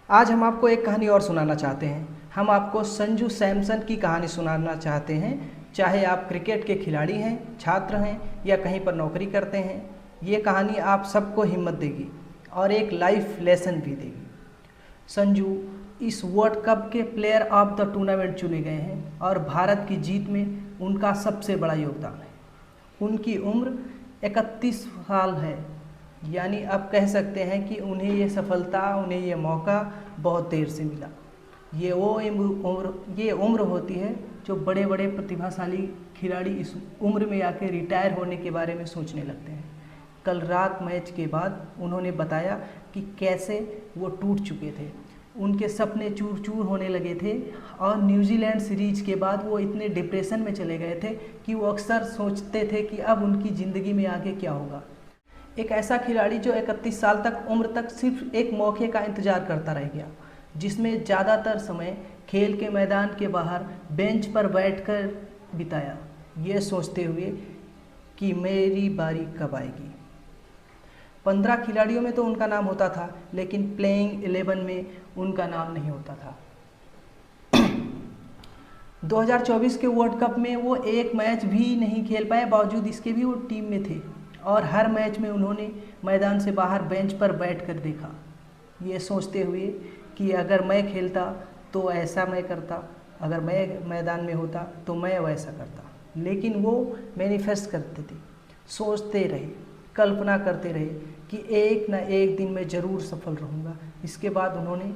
आज हम आपको एक कहानी और सुनाना चाहते हैं। हम आपको संजू सैमसन की कहानी सुनाना चाहते हैं। चाहे आप क्रिकेट के खिलाड़ी हैं, छात्र हैं या कहीं पर नौकरी करते हैं, ये कहानी आप सबको हिम्मत देगी और एक लाइफ लेसन भी देगी। संजू इस वर्ल्ड कप के प्लेयर ऑफ द टूर्नामेंट चुने गए हैं और भारत की जीत में उनका सबसे बड़ा योगदान है। उनकी उम्र 31 साल है, यानी अब कह सकते हैं कि उन्हें ये सफलता, उन्हें ये मौका बहुत देर से मिला। ये उम्र होती है जो बड़े बड़े प्रतिभाशाली खिलाड़ी इस उम्र में आके रिटायर होने के बारे में सोचने लगते हैं। कल रात मैच के बाद उन्होंने बताया कि कैसे वो टूट चुके थे, उनके सपने चूर चूर होने लगे थे और न्यूजीलैंड सीरीज के बाद वो इतने डिप्रेशन में चले गए थे कि वो अक्सर सोचते थे कि अब उनकी ज़िंदगी में आगे क्या होगा। एक ऐसा खिलाड़ी जो 31 साल तक उम्र तक सिर्फ एक मौके का इंतज़ार करता रह गया, जिसमें ज़्यादातर समय खेल के मैदान के बाहर बेंच पर बैठकर बिताया, ये सोचते हुए कि मेरी बारी कब आएगी। 15 खिलाड़ियों में तो उनका नाम होता था, लेकिन प्लेइंग 11 में उनका नाम नहीं होता था। 2024 के वर्ल्ड कप में वो एक मैच भी नहीं खेल पाए, बावजूद इसके भी वो टीम में थे और हर मैच में उन्होंने मैदान से बाहर बेंच पर बैठकर देखा, ये सोचते हुए कि अगर मैं खेलता तो ऐसा मैं करता, अगर मैं मैदान में होता तो मैं वैसा करता। लेकिन वो मैनिफेस्ट करते थे, सोचते रहे, कल्पना करते रहे कि एक न एक दिन मैं ज़रूर सफल रहूँगा। इसके बाद उन्होंने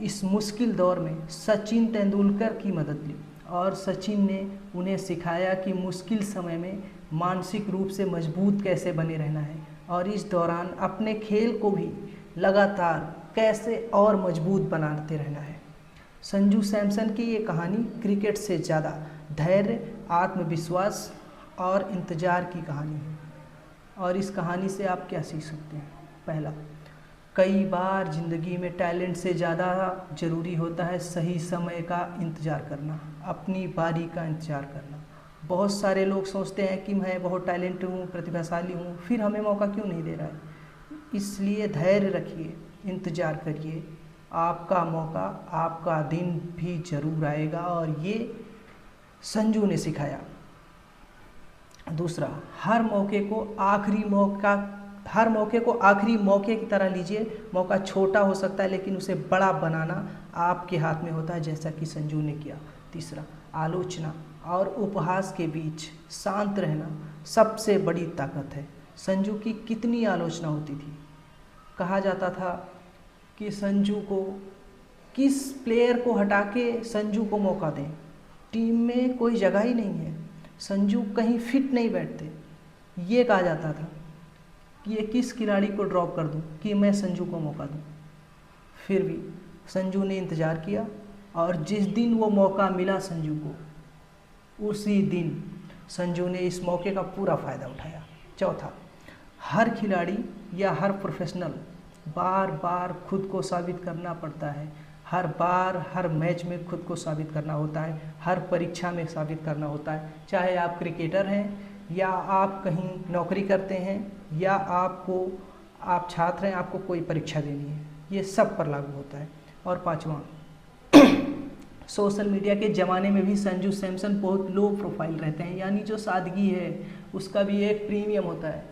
इस मुश्किल दौर में सचिन तेंदुलकर की मदद ली और सचिन ने उन्हें सिखाया कि मुश्किल समय में मानसिक रूप से मजबूत कैसे बने रहना है और इस दौरान अपने खेल को भी लगातार कैसे और मजबूत बनाते रहना है। संजू सैमसन की ये कहानी क्रिकेट से ज़्यादा धैर्य, आत्मविश्वास और इंतज़ार की कहानी है। और इस कहानी से आप क्या सीख सकते हैं? पहला, कई बार ज़िंदगी में टैलेंट से ज़्यादा ज़रूरी होता है सही समय का इंतज़ार करना, अपनी बारी का इंतज़ार करना। बहुत सारे लोग सोचते हैं कि मैं बहुत टैलेंट हूँ, प्रतिभाशाली हूँ, फिर हमें मौका क्यों नहीं दे रहा है। इसलिए धैर्य रखिए, इंतज़ार करिए, आपका मौका, आपका दिन भी ज़रूर आएगा और ये संजू ने सिखाया। दूसरा, हर मौके को आखिरी मौके की तरह लीजिए। मौका छोटा हो सकता है लेकिन उसे बड़ा बनाना आपके हाथ में होता है, जैसा कि संजू ने किया। तीसरा, आलोचना और उपहास के बीच शांत रहना सबसे बड़ी ताकत है। संजू की कितनी आलोचना होती थी, कहा जाता था कि संजू को, किस प्लेयर को हटा के संजू को मौका दें, टीम में कोई जगह ही नहीं है, संजू कहीं फिट नहीं बैठते, ये कहा जाता था कि ये किस खिलाड़ी को ड्रॉप कर दूं कि मैं संजू को मौका दूं। फिर भी संजू ने इंतज़ार किया और जिस दिन वो मौका मिला संजू को, उसी दिन संजू ने इस मौके का पूरा फ़ायदा उठाया। चौथा, हर खिलाड़ी या हर प्रोफेशनल बार बार खुद को साबित करना पड़ता है। हर बार हर मैच में खुद को साबित करना होता है, हर परीक्षा में साबित करना होता है। चाहे आप क्रिकेटर हैं या आप कहीं नौकरी करते हैं या आप छात्र हैं, आपको कोई परीक्षा देनी है, ये सब पर लागू होता है। और पांचवा, सोशल मीडिया के ज़माने में भी संजू सैमसन बहुत लो प्रोफाइल रहते हैं, यानी जो सादगी है उसका भी एक प्रीमियम होता है।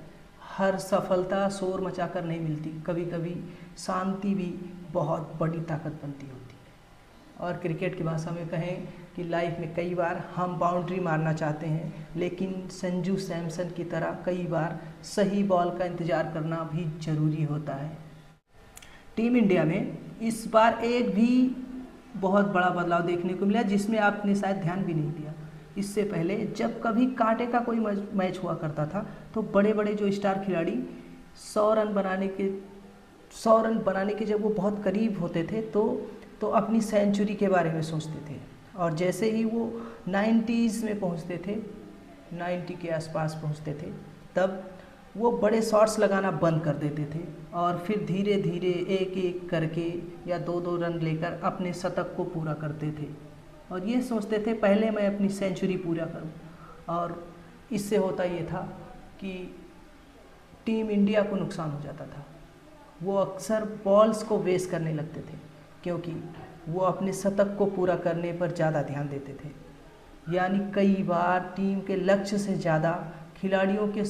हर सफलता शोर मचाकर नहीं मिलती, कभी कभी शांति भी बहुत बड़ी ताकत बनती होती है। और क्रिकेट की भाषा में कहें कि लाइफ में कई बार हम बाउंड्री मारना चाहते हैं, लेकिन संजू सैमसन की तरह कई बार सही बॉल का इंतज़ार करना भी ज़रूरी होता है। टीम इंडिया में इस बार एक भी बहुत बड़ा बदलाव देखने को मिला, जिसमें आपने शायद ध्यान भी नहीं दिया। इससे पहले जब कभी कांटे का कोई मैच हुआ करता था तो बड़े बड़े जो स्टार खिलाड़ी 100 रन बनाने के जब वो बहुत करीब होते थे तो अपनी सेंचुरी के बारे में सोचते थे, और जैसे ही वो 90s में पहुंचते थे, 90 के आसपास पहुंचते थे, तब वो बड़े शॉट्स लगाना बंद कर देते थे और फिर धीरे धीरे एक एक करके या 2-2 रन लेकर अपने शतक को पूरा करते थे और ये सोचते थे पहले मैं अपनी सेंचुरी पूरा करूं। और इससे होता ये था कि टीम इंडिया को नुकसान हो जाता था, वो अक्सर बॉल्स को वेस्ट करने लगते थे। क्योंकि वो अपने शतक को पूरा करने पर ज़्यादा ध्यान देते थे। यानी कई बार टीम के लक्ष्य से ज़्यादा खिलाड़ियों के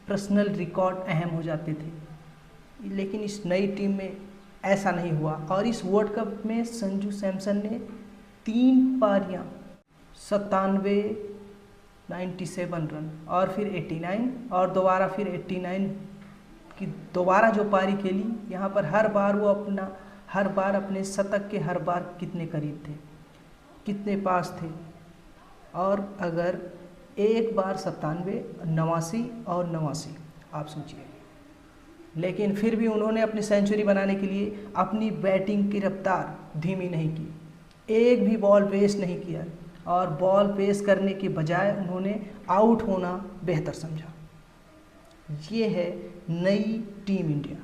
पर्सनल रिकॉर्ड अहम हो जाते थे। लेकिन इस नई टीम में ऐसा नहीं हुआ और इस वर्ल्ड कप में संजू सैमसन ने 3 पारियां 97, 97 रन और फिर 89 और दोबारा फिर 89 की दोबारा जो पारी खेली, यहाँ पर हर बार अपने शतक के हर बार कितने करीब थे, कितने पास थे। और अगर एक बार 97, 89 और 89, आप सोचिए। लेकिन फिर भी उन्होंने अपनी सेंचुरी बनाने के लिए अपनी बैटिंग की रफ्तार धीमी नहीं की, एक भी बॉल वेस्ट नहीं किया और बॉल पेश करने के बजाय उन्होंने आउट होना बेहतर समझा। ये है नई टीम इंडिया।